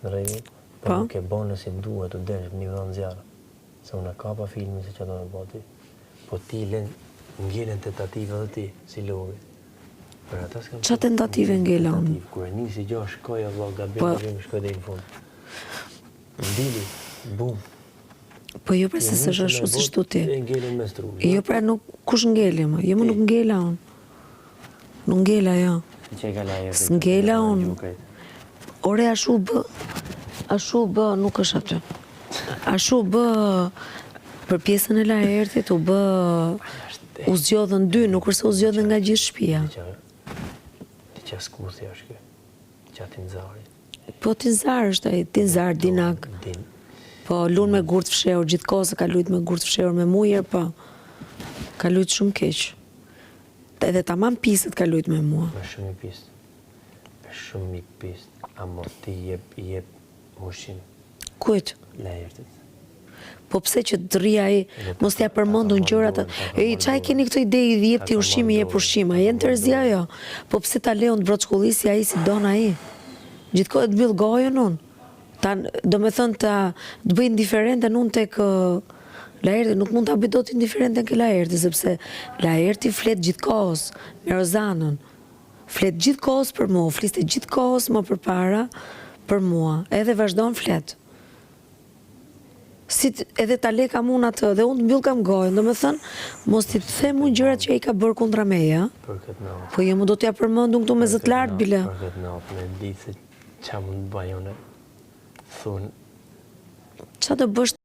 Në rregull, po nuk e bën si duhet të desh një vend zjarr. Se unë kapa filmin se çfarë do të bëti. Po ti ngelen tentativa dhe ti si logi. Për ata s'kam. Çfarë tentative ngela unë? Kur e nisi gjë shkoi vëlla gabim shkoi deri në fund. Ndili, bum. Po jo pra se s'është ashtu si shtu ti. E ngelen me stru. Jo pra nuk, kush ngeli më? Jo më nuk ngela unë. Nuk ngela jo. S'ngela unë. Ore ashu bë nuk është aty. Ashu bë për pjesën e Laertit u zgjodhën dy, nuk është se u zgjodhën nga gjithë shtëpia. Ti qa skuthi është kjo? Qa Tinzari? Po Tinzar është ai, Tinzar, Dinak. Po lunë me gurt fshehur, gjithkohë se ka lujt me gurt fshehur me mujer, po. Ka lujt shumë keq. Edhe tamam pisët ka lujt me mua. Me shumë i pisë. Me shumë i pisë. Amo ti jep ushqim. Kujt? Laertit. Po pse që të rria ai, mos t'ja përmendun gjërat. Çaj keni këtë ide i jep ti ushqim, i jep ushqim. A jenë tërzi ajo? Po pse ta lejon të broçkullisi ai si don ai? Gjithkohë të mbyll gojën unë. Do me thënë të bëj indiferente unë tek Laerti, nuk mund të bëj dot indiferente ke Laerti, sepse Laerti flet gjithkohës me Rozanën. Flet gjithkohës për mua, fliste gjithkohës më përpara për mua, edhe vazhdon flet. Si edhe ta le kam unë atë, dhe unë të mbyll kam gojën, do me thënë, mos t'i them unë gjërat që ai ka bërë kundra meja. Për këtë natë. Po jo më do t'ja përmendun këtu me zët lartë, bile. Për këtë natë, me di se qa mund të bëj unë, thunë. Qa të bësh